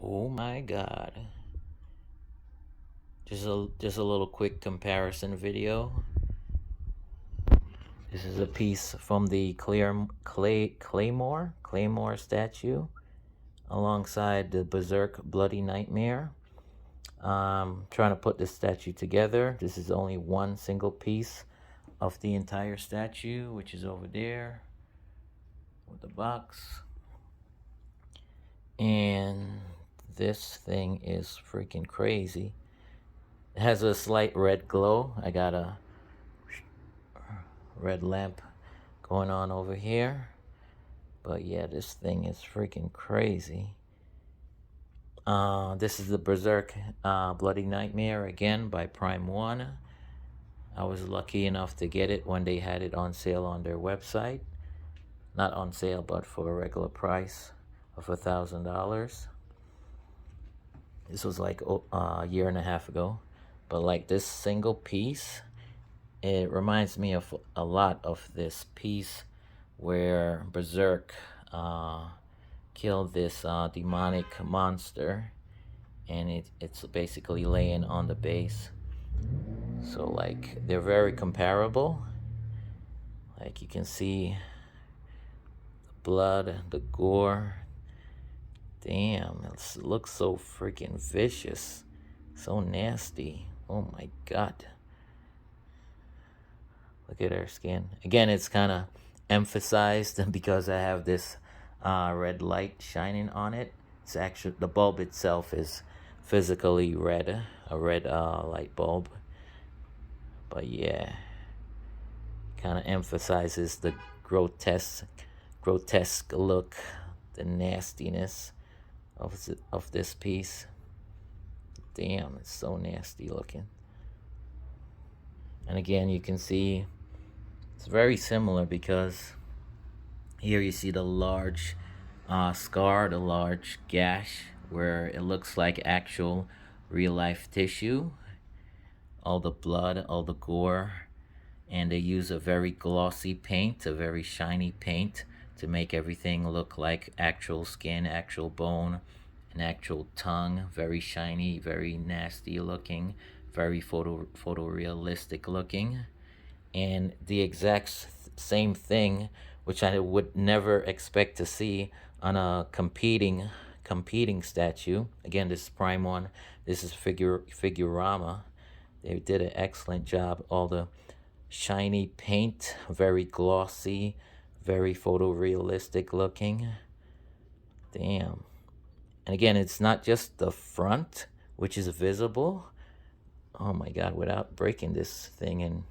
Oh my god. Just a little quick comparison video. This is a piece from the Claymore statue alongside the Berserk Bloody Nightmare. Trying to put this statue together. This is only one single piece of the entire statue, which is over there with the box. And this thing is freaking crazy. It has a slight red glow. I got a red lamp going on over here. But yeah, this thing is freaking crazy. This is the Berserk Bloody Nightmare again by Prime 1. I was lucky enough to get it when they had it on sale on their website. Not on sale, but for a regular price of $1,000. This was like a year and a half ago. But like this single piece, it reminds me of a lot of this piece where Berserk killed this demonic monster, and it's basically laying on the base. So like they're very comparable. Like you can see the blood, the gore. Damn, it looks so freaking vicious, so nasty. Oh my god. Look at her skin. Again, it's kind of emphasized because I have this red light shining on it. It's actually, the bulb itself is physically red, a red light bulb. But yeah, kind of emphasizes the grotesque look, the nastiness of this piece. Damn, it's so nasty looking. And again, you can see it's very similar because here you see the large scar, the large gash where it looks like actual real life tissue. All the blood, all the gore, and they use a very glossy paint, a very shiny paint to make everything look like actual skin, actual bone, an actual tongue, very shiny, very nasty looking, very photorealistic looking. And the exact same thing, which I would never expect to see on a competing statue. Again, this is Prime 1. This is Figurama. They did an excellent job. All the shiny paint, very glossy, very photorealistic looking. Damn. And again, it's not just the front, which is visible. Oh my god, without breaking this thing, and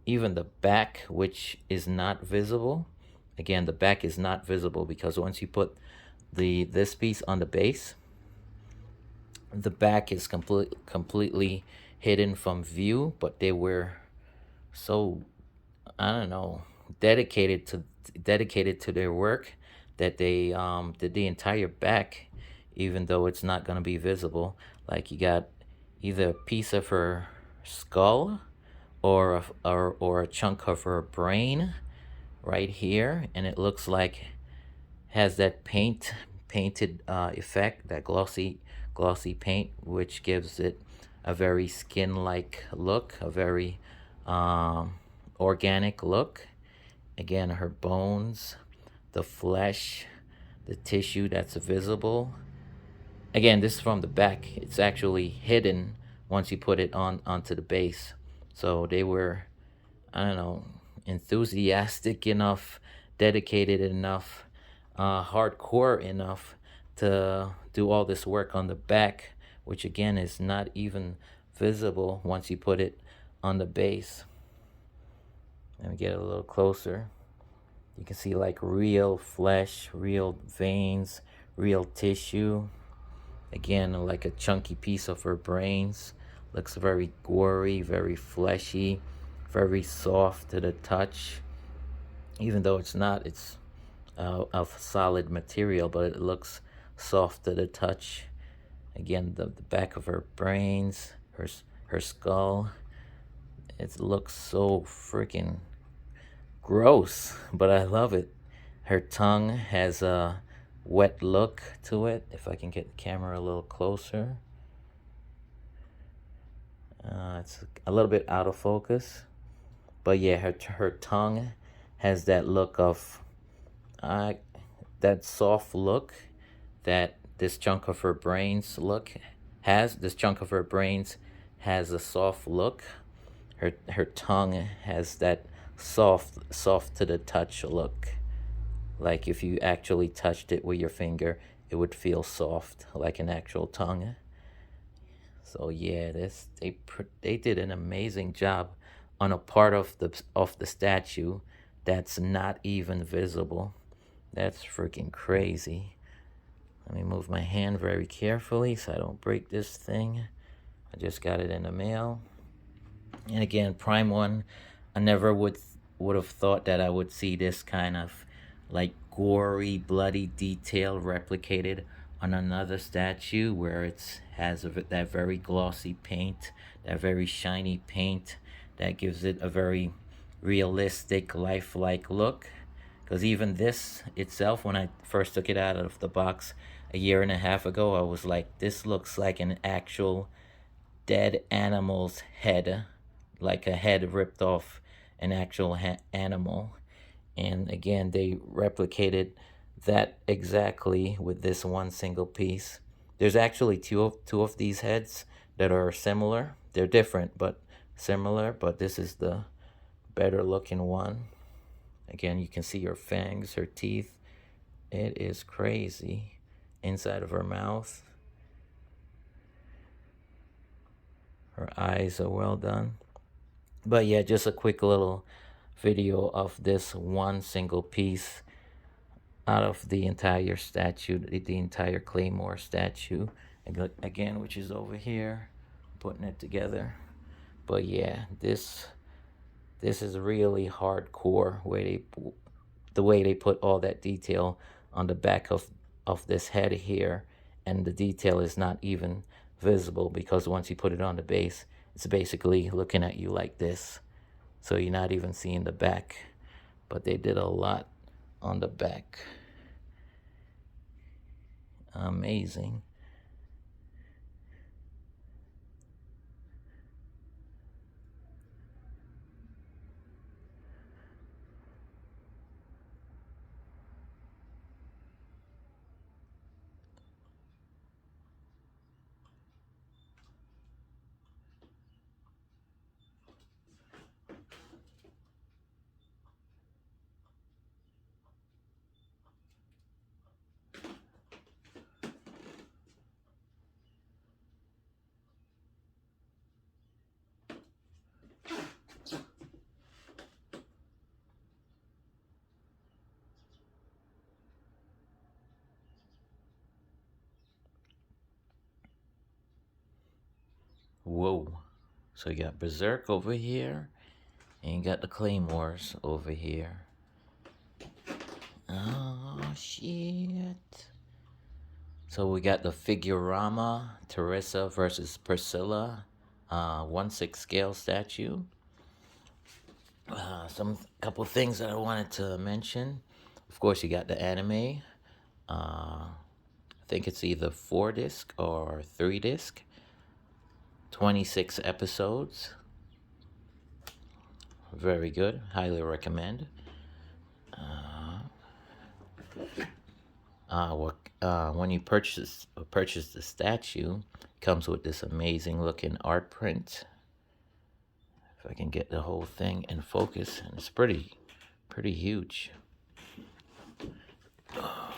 even the back, which is not visible. Again, the back is not visible because once you put this piece on the base, the back is completely hidden from view. But they were so, I don't know, dedicated to their work that they did the entire back, even though it's not going to be visible. Like you got either a piece of her skull or a chunk of her brain right here, and it looks like has that painted effect, that glossy paint, which gives it a very skin-like look, a very organic look. Again, her bones, the flesh, the tissue that's visible. Again, this is from the back. It's actually hidden once you put it onto the base. So they were, I don't know, enthusiastic enough, dedicated enough, hardcore enough to do all this work on the back, which again is not even visible once you put it on the base. Let me get a little closer. You can see like real flesh, real veins, real tissue. Again, like a chunky piece of her brains. Looks very gory, very fleshy, very soft to the touch. Even though it's not, it's of solid material, but it looks soft to the touch. Again, the back of her brains, her skull. It looks so freaking gross, but I love it. Her tongue has wet look to it. If I can get the camera a little closer. It's a little bit out of focus. But yeah, her tongue has that look of, uh, that soft look that this chunk of her brains look has. This chunk of her brains has a soft look. Her tongue has that soft to the touch look. Like if you actually touched it with your finger, it would feel soft like an actual tongue. So yeah, they did an amazing job on a part of the statue that's not even visible. That's freaking crazy. Let me move my hand very carefully so I don't break this thing. I just got it in the mail. And again, Prime 1, I never would have thought that I would see this kind of like gory, bloody detail replicated on another statue where it has that very glossy paint, that very shiny paint that gives it a very realistic, lifelike look. Because even this itself, when I first took it out of the box a year and a half ago, I was like, this looks like an actual dead animal's head, like a head ripped off an actual animal. And again, they replicated that exactly with this one single piece. There's actually two of these heads that are similar. They're different, but similar. But this is the better looking one. Again, you can see her fangs, her teeth. It is crazy. Inside of her mouth. Her eyes are well done. But yeah, just a quick little video of this one single piece out of the entire statue, the entire Claymore statue. Again, which is over here, putting it together. But yeah, this is really hardcore the way they put all that detail on the back of this head here, and the detail is not even visible because once you put it on the base, it's basically looking at you like this. So you're not even seeing the back, but they did a lot on the back. Amazing. Whoa. So you got Berserk over here, and you got the Claymores over here. Oh, shit. So we got the Figurama Teresa versus Priscilla 1/6 scale statue. Some couple things that I wanted to mention. Of course, you got the anime. I think it's either 4 disc or 3 disc. 26 episodes. Very good. Highly recommend. When you purchase the statue, it comes with this amazing looking art print. If I can get the whole thing in focus, and it's pretty huge. I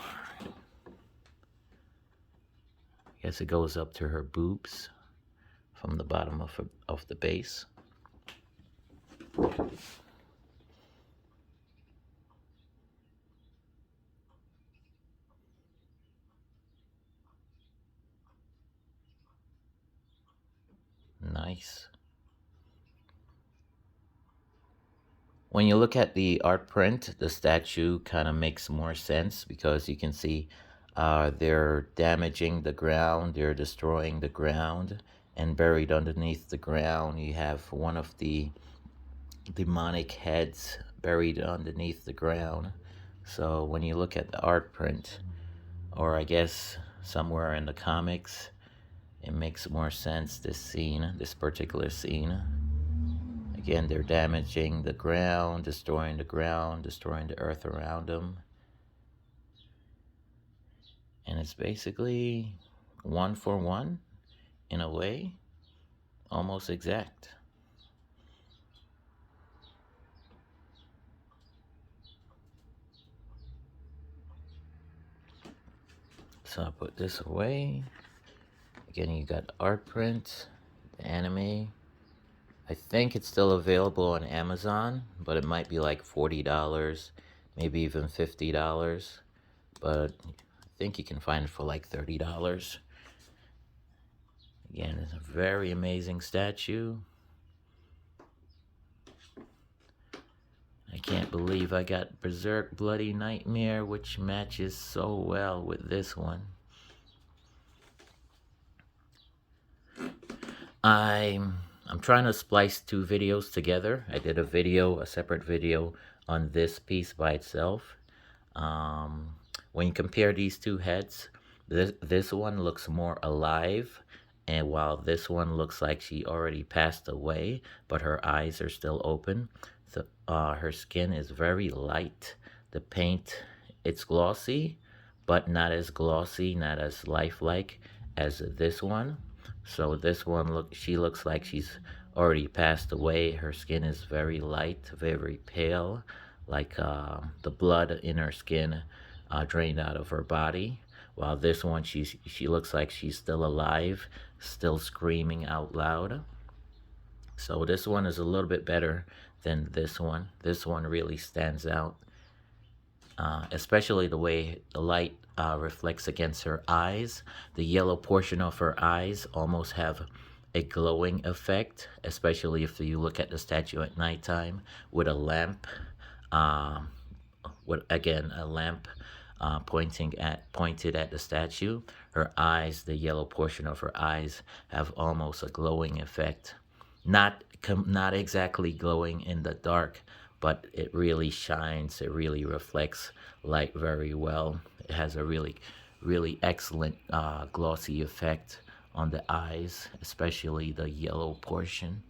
guess it goes up to her boobs from the bottom of the base. Nice. When you look at the art print, the statue kind of makes more sense because you can see they're damaging the ground, they're destroying the ground, and buried underneath the ground you have one of the demonic heads buried underneath the ground. So when you look at the art print, Or I guess somewhere in the comics, it makes more sense, this scene, this particular scene. Again, they're damaging the ground, destroying the earth around them. And it's basically 1-for-1 in a way, almost exact. So I put this away. Again, you got the art print, the anime. I think it's still available on Amazon, but it might be like $40, maybe even $50. But I think you can find it for like $30. Again, it's a very amazing statue. I can't believe I got Berserk Bloody Nightmare, which matches so well with this one. I'm trying to splice two videos together. I did a separate video on this piece by itself. When you compare these two heads, this one looks more alive, and while this one looks like she already passed away, but her eyes are still open. So, her skin is very light. The paint, it's glossy, but not as glossy, not as lifelike as this one. So this one, she looks like she's already passed away. Her skin is very light, very pale, like the blood in her skin drained out of her body. While this one, she looks like she's still alive, still screaming out loud. So this one is a little bit better than this one. This one really stands out, especially the way the light reflects against her eyes. The yellow portion of her eyes almost have a glowing effect, especially if you look at the statue at nighttime with a lamp. With again a lamp pointed at the statue. Her eyes, the yellow portion of her eyes, have almost a glowing effect. Not exactly glowing in the dark, but it really shines. It really reflects light very well. It has a really excellent glossy effect on the eyes, especially the yellow portion.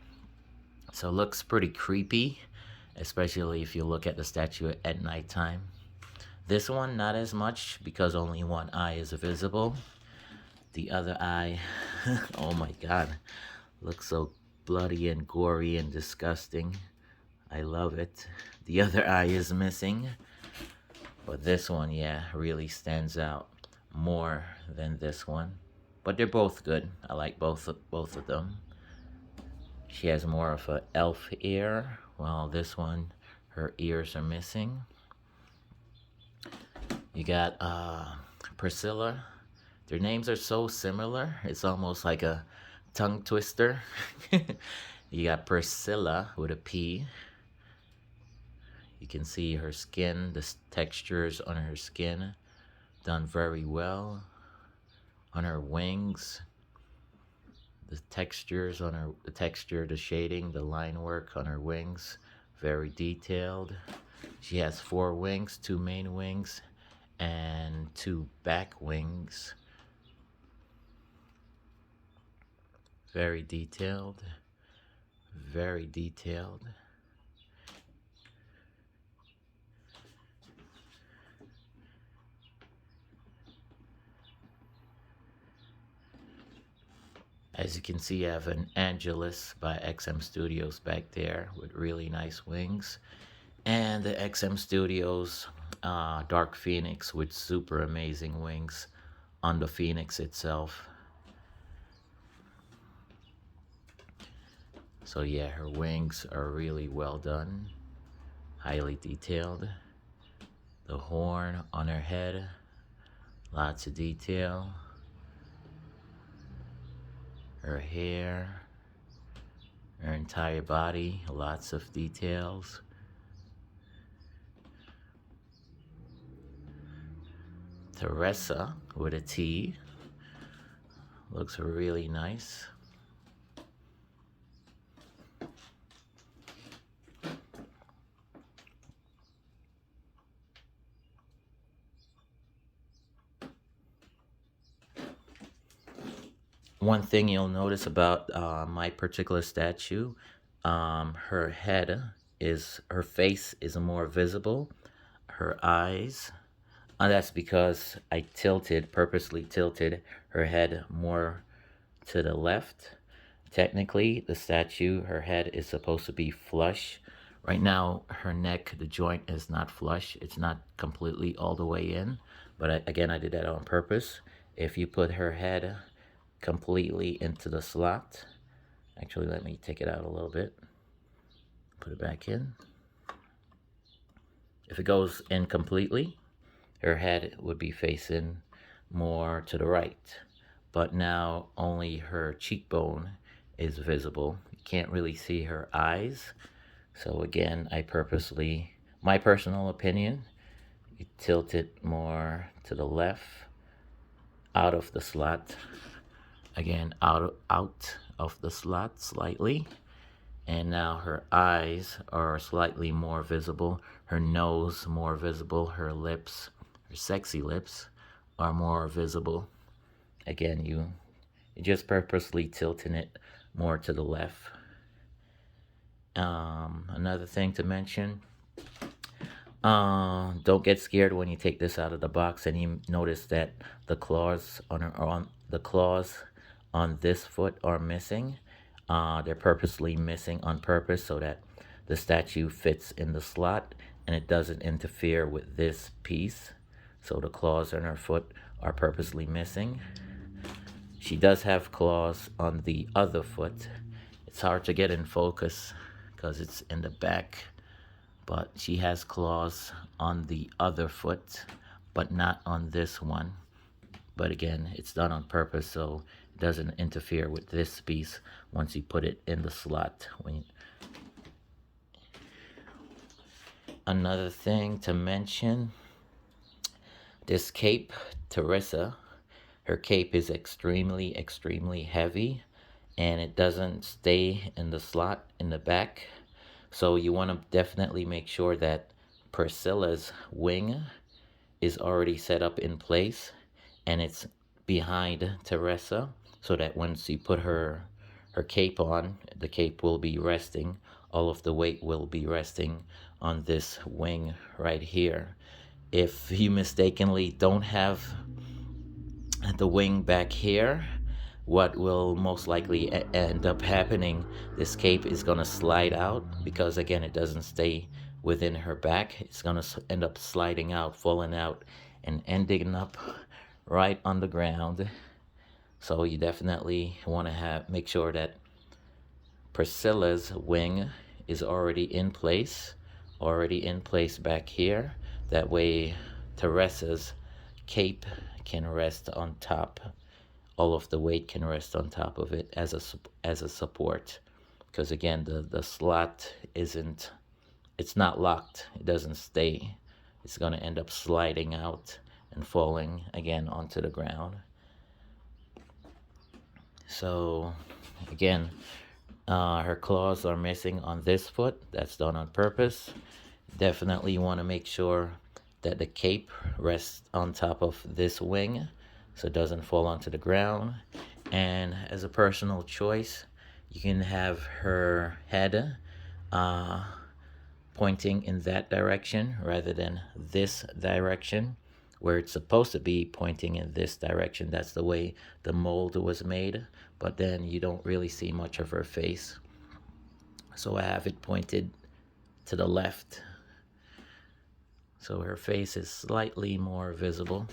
So it looks pretty creepy, especially if you look at the statue at nighttime. This one, not as much, because only one eye is visible. The other eye, oh my god, looks so bloody and gory and disgusting. I love it. The other eye is missing, but this one, yeah, really stands out more than this one. But they're both good. I like both of them. She has more of an elf ear, while this one, her ears are missing. You got Priscilla. Their names are so similar. It's almost like a tongue twister. You got Priscilla with a P. You can see her skin, the textures on her skin, done very well. On her wings, the textures on her, the shading, the line work on her wings, very detailed. She has 4 wings, 2 main wings, and 2 back wings. Very detailed, very detailed. As you can see, I have an Angelus by XM Studios back there with really nice wings. And the XM Studios Dark Phoenix with super amazing wings on the Phoenix itself. So yeah, her wings are really well done, highly detailed. The horn on her head, lots of detail. Her hair, her entire body, lots of details. Teresa with a T, looks really nice. One thing you'll notice about my particular statue, her face is more visible. Her eyes, that's because I purposely tilted her head more to the left. Technically, the statue, her head is supposed to be flush. Right now, her neck, the joint is not flush. It's not completely all the way in. But again, I did that on purpose. If you put her head completely into the slot, actually, let me take it out a little bit. Put it back in. If it goes in completely, her head would be facing more to the right. But now only her cheekbone is visible. You can't really see her eyes. So again, I purposely, my personal opinion, you tilt it more to the left, out of the slot. Again, out of the slot slightly. And now her eyes are slightly more visible, her nose more visible, her lips, her sexy lips are more visible. Again, you're just purposely tilting it more to the left. Another thing to mention, don't get scared when you take this out of the box and you notice that the claws on this foot are missing. They're purposely missing on purpose so that the statue fits in the slot and it doesn't interfere with this piece. So the claws on her foot are purposely missing. She does have claws on the other foot. It's hard to get in focus because it's in the back, but she has claws on the other foot, but not on this one. But again, it's done on purpose so it doesn't interfere with this piece once you put it in the slot. Another thing to mention, this cape, Teresa, her cape is extremely, extremely heavy and it doesn't stay in the slot in the back. So you want to definitely make sure that Priscilla's wing is already set up in place and it's behind Teresa so that once you put her cape on, the cape will be resting. All of the weight will be resting on this wing right here. If you mistakenly don't have the wing back here, what will most likely end up happening, this cape is going to slide out because again it doesn't stay within her back. It's going to end up sliding out, falling out, and ending up right on the ground. So you definitely want to make sure that Priscilla's wing is already in place back here. That way Teresa's cape can rest on top. All of the weight can rest on top of it as a support. Because again, the slot it's not locked. It doesn't stay. It's going to end up sliding out and falling again onto the ground. So again, her claws are missing on this foot. That's done on purpose. Definitely want to make sure that the cape rests on top of this wing so it doesn't fall onto the ground. And as a personal choice, you can have her head pointing in that direction rather than this direction, where it's supposed to be pointing in this direction. That's the way the mold was made, but then you don't really see much of her face. So I have it pointed to the left, so her face is slightly more visible.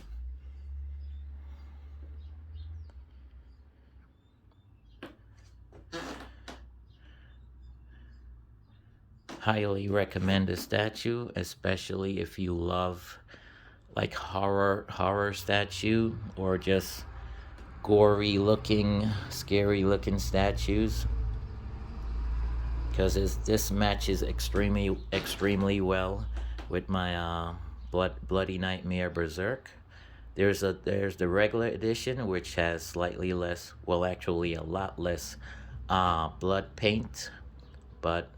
Highly recommend this statue, especially if you love like horror statue or just gory looking, scary looking statues, because this matches extremely well with my Bloody Nightmare Berserk. There's the regular edition, which has slightly less, well actually a lot less blood paint, but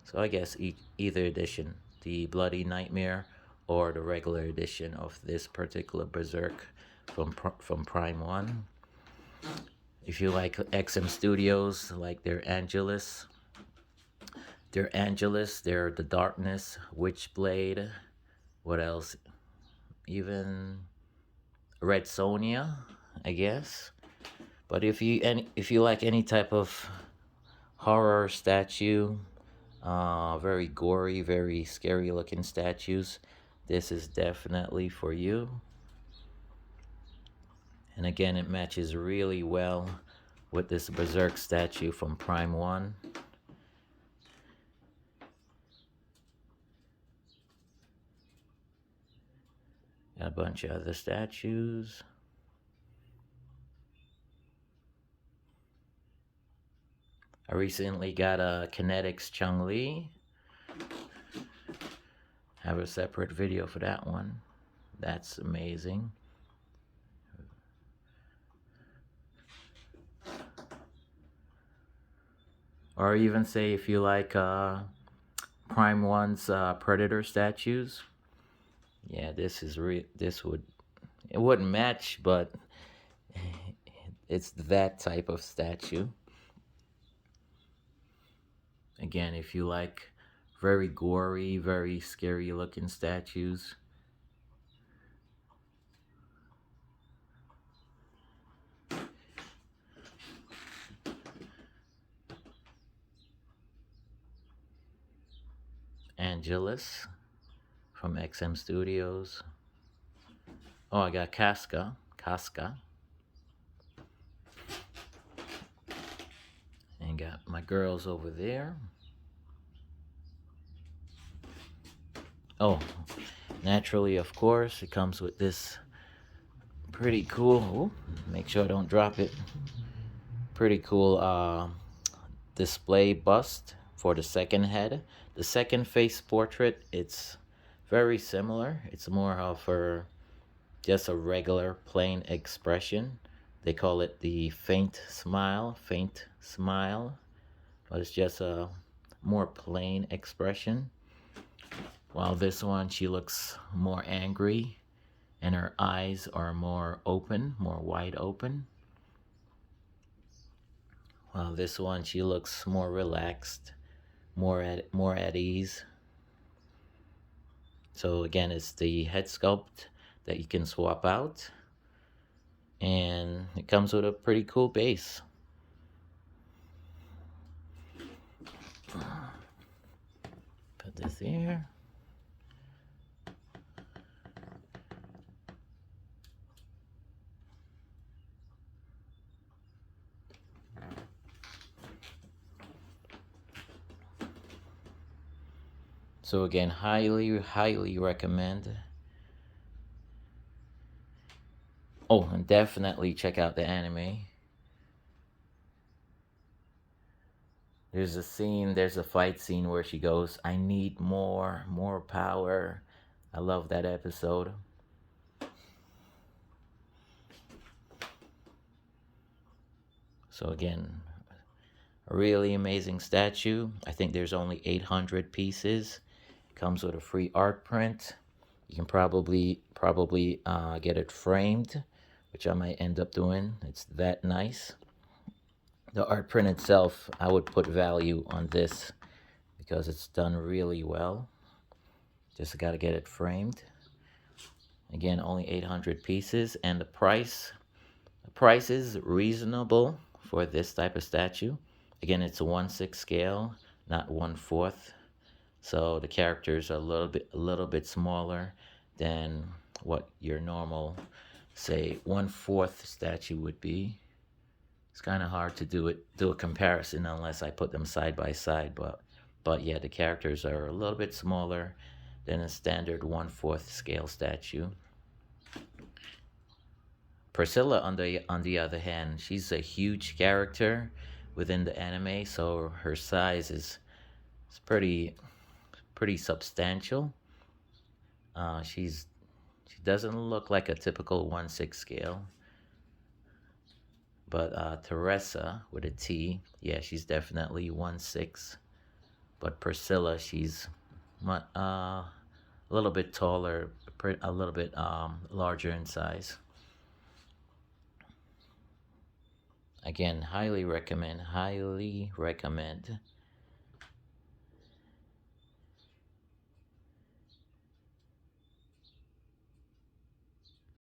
so I guess either edition, the Bloody Nightmare or the regular edition of this particular Berserk from Prime 1. If you like XM Studios, like their the Darkness, Witchblade, what else? Even Red Sonja, I guess. But if you like any type of horror statue, very gory, very scary looking statues, this is definitely for you. And again, it matches really well with this Berserk statue from Prime 1. Got a bunch of other statues. I recently got a Kinetics Chun-Li. Have a separate video for that one. That's amazing. Or even say if you like Prime 1's Predator statues. Yeah, it wouldn't match, but it's that type of statue. Again, if you like very gory, very scary looking statues. Angelus from XM Studios. Oh, I got Casca. And got my girls over there. Oh, naturally, of course, it comes with this pretty cool, make sure I don't drop it, pretty cool display bust for the second head. The second face portrait, it's very similar. It's more of just a regular plain expression. They call it the faint smile, but it's just a more plain expression. While this one, she looks more angry and her eyes are more open, more wide open. While this one, she looks more relaxed, more at ease. So again, it's the head sculpt that you can swap out, and it comes with a pretty cool base. Put this here. So again, highly recommend. Oh, and definitely check out the anime. There's a fight scene where she goes, "I need more power." I love that episode. So again, a really amazing statue. I think there's only 800 pieces. Comes with a free art print. You can probably get it framed, which I might end up doing. It's that nice. The art print itself, I would put value on this because it's done really well. Just got to get it framed. Again, only 800 pieces, and the price is reasonable for this type of statue. Again, it's a 1/6 scale, not 1/4. So the characters are a little bit smaller than what your normal, say, 1/4 statue would be. It's kind of hard to do a comparison unless I put them side by side, but yeah, the characters are a little bit smaller than a standard 1/4 scale statue. Priscilla, on the other hand, she's a huge character within the anime, so her size is pretty substantial. She doesn't look like a typical 1/6 scale, but Teresa with a T, yeah, she's definitely 1/6. But Priscilla, she's a little bit taller, a little bit larger in size. Again, highly recommend, highly recommend.